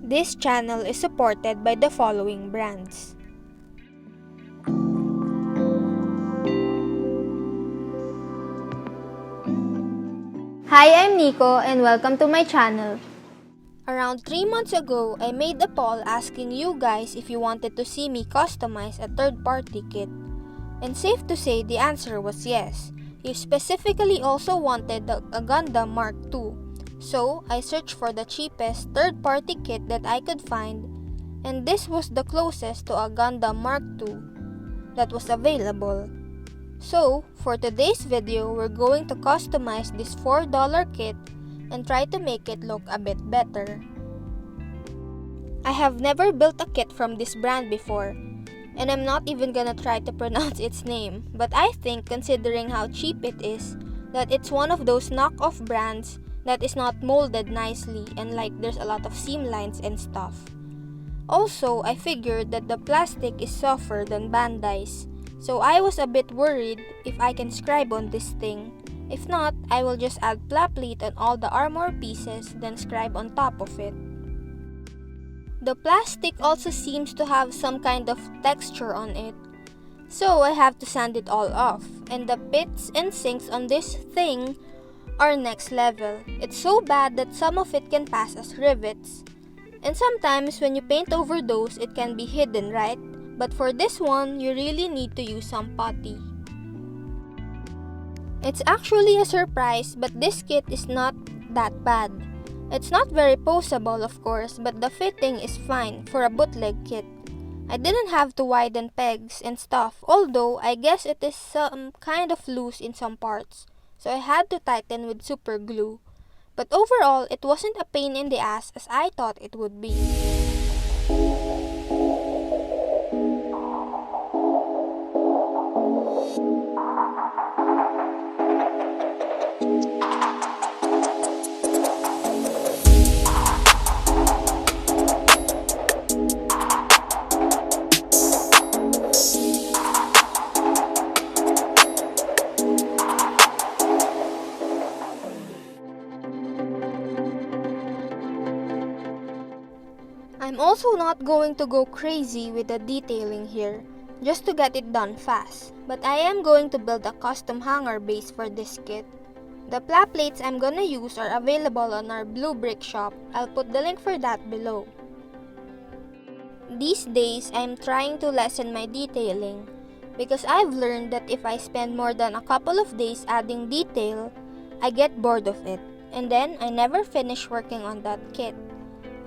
This channel is supported by the following brands. Hi, I'm Nico and welcome to my channel. Around 3 months ago, I made a poll asking you guys if you wanted to see me customize a third-party kit. And safe to say the answer was yes. You specifically also wanted a Gundam Mark II. So, I searched for the cheapest third-party kit that I could find, and this was the closest to a Gundam Mark II that was available. So, for today's video, we're going to customize this $4 kit and try to make it look a bit better. I have never built a kit from this brand before, and I'm not even gonna try to pronounce its name, but I think considering how cheap it is, that it's one of those knockoff brands that is not molded nicely and like there's a lot of seam lines and stuff. Also, I figured that the plastic is softer than Bandai's, so I was a bit worried if I can scribe on this thing. If not, I will just add plate on all the armor pieces, then scribe on top of it. The plastic also seems to have some kind of texture on it, so I have to sand it all off, and the pits and sinks on this thing are next level. It's so bad that some of it can pass as rivets, and sometimes when you paint over those, it can be hidden, right? But for this one, you really need to use some putty. It's actually a surprise, but this kit is not that bad. It's not very poseable, of course, but the fitting is fine for a bootleg kit. I didn't have to widen pegs and stuff, although I guess it is some kind of loose in some parts, so I had to tighten with super glue. But overall, it wasn't a pain in the ass as I thought it would be. I'm also not going to go crazy with the detailing here, just to get it done fast, but I am going to build a custom hanger base for this kit. The plates I'm gonna use are available on our Blue Brick shop. I'll put the link for that below. These days, I'm trying to lessen my detailing, because I've learned that if I spend more than a couple of days adding detail, I get bored of it, and then I never finish working on that kit.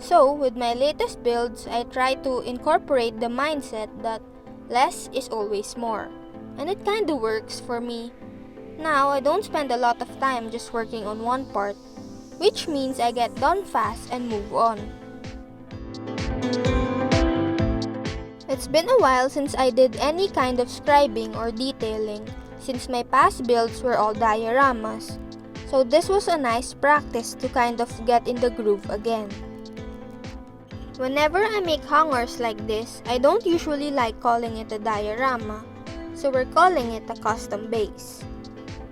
So, with my latest builds, I try to incorporate the mindset that less is always more. And it kinda works for me. Now, I don't spend a lot of time just working on one part, which means I get done fast and move on. It's been a while since I did any kind of scribing or detailing, since my past builds were all dioramas. So this was a nice practice to kind of get in the groove again. Whenever I make hangers like this, I don't usually like calling it a diorama, so we're calling it a custom base.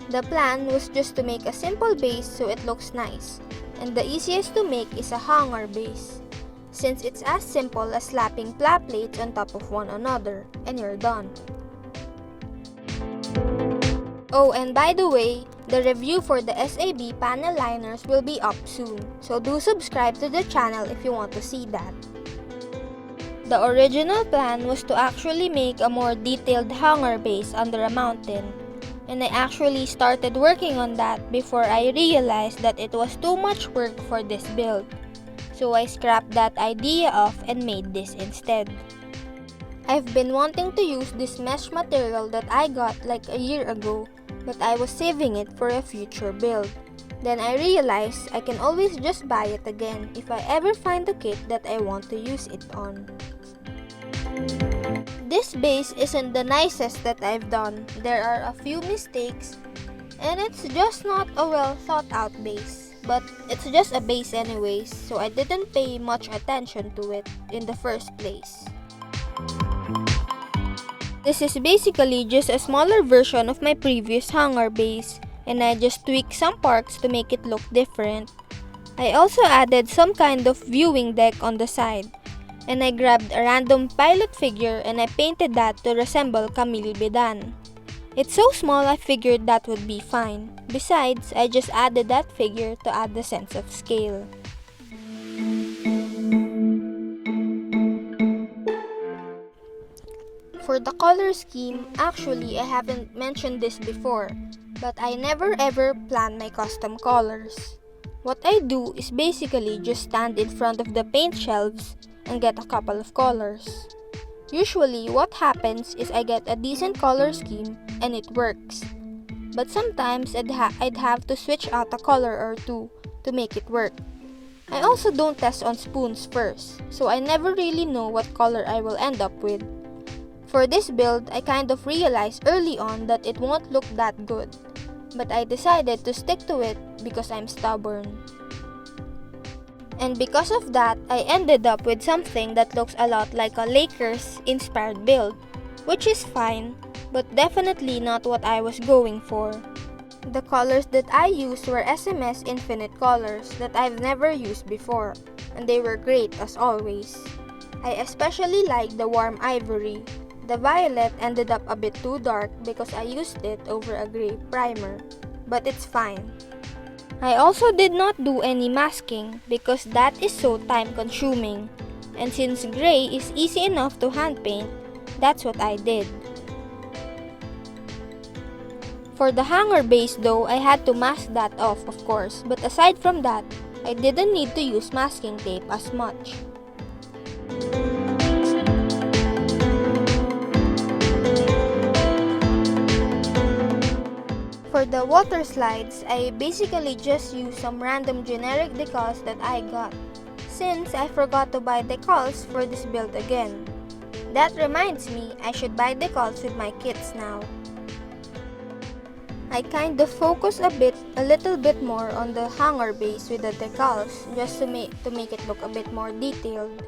The plan was just to make a simple base so it looks nice, and the easiest to make is a hanger base, since it's as simple as slapping plates on top of one another, and you're done. Oh, and by the way, the review for the SAB panel liners will be up soon, so do subscribe to the channel if you want to see that. The original plan was to actually make a more detailed hanger base under a mountain, and I actually started working on that before I realized that it was too much work for this build, so I scrapped that idea off and made this instead. I've been wanting to use this mesh material that I got like a year ago, but I was saving it for a future build. Then I realized I can always just buy it again if I ever find a kit that I want to use it on. This base isn't the nicest that I've done. There are a few mistakes, and it's just not a well thought out base. But it's just a base anyways, so I didn't pay much attention to it in the first place. This is basically just a smaller version of my previous hanger base, and I just tweaked some parts to make it look different. I also added some kind of viewing deck on the side, and I grabbed a random pilot figure and I painted that to resemble Camille Bidan. It's so small I figured that would be fine. Besides, I just added that figure to add the sense of scale. For the color scheme, actually I haven't mentioned this before, but I never ever plan my custom colors. What I do is basically just stand in front of the paint shelves and get a couple of colors. Usually, what happens is I get a decent color scheme and it works. But sometimes I'd have to switch out a color or two to make it work. I also don't test on spoons first, so I never really know what color I will end up with. For this build, I kind of realized early on that it won't look that good, but I decided to stick to it because I'm stubborn. And because of that, I ended up with something that looks a lot like a Lakers-inspired build, which is fine, but definitely not what I was going for. The colors that I used were SMS Infinite colors that I've never used before, and they were great as always. I especially like the warm ivory. The violet ended up a bit too dark because I used it over a gray primer, but it's fine. I also did not do any masking because that is so time consuming, and since gray is easy enough to hand paint, that's what I did. For the hanger base though, I had to mask that off of course, but aside from that, I didn't need to use masking tape as much. For the water slides, I basically just used some random generic decals that I got, since I forgot to buy decals for this build again. That reminds me, I should buy decals with my kits now. I kind of focus a little bit more on the hanger base with the decals, just to make it look a bit more detailed.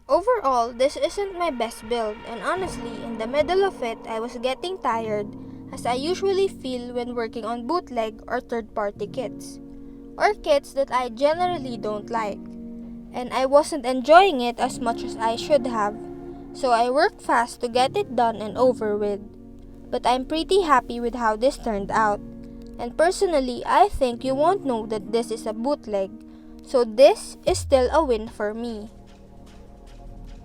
Overall, this isn't my best build, and honestly, in the middle of it, I was getting tired, as I usually feel when working on bootleg or third-party kits, or kits that I generally don't like, and I wasn't enjoying it as much as I should have, so I worked fast to get it done and over with. But I'm pretty happy with how this turned out, and personally, I think you won't know that this is a bootleg, so this is still a win for me.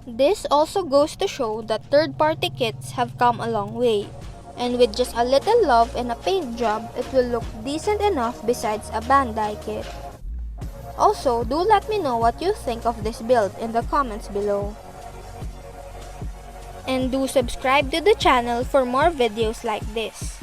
This also goes to show that third-party kits have come a long way, and with just a little love and a paint job, it will look decent enough besides a Bandai kit. Also, do let me know what you think of this build in the comments below. And do subscribe to the channel for more videos like this.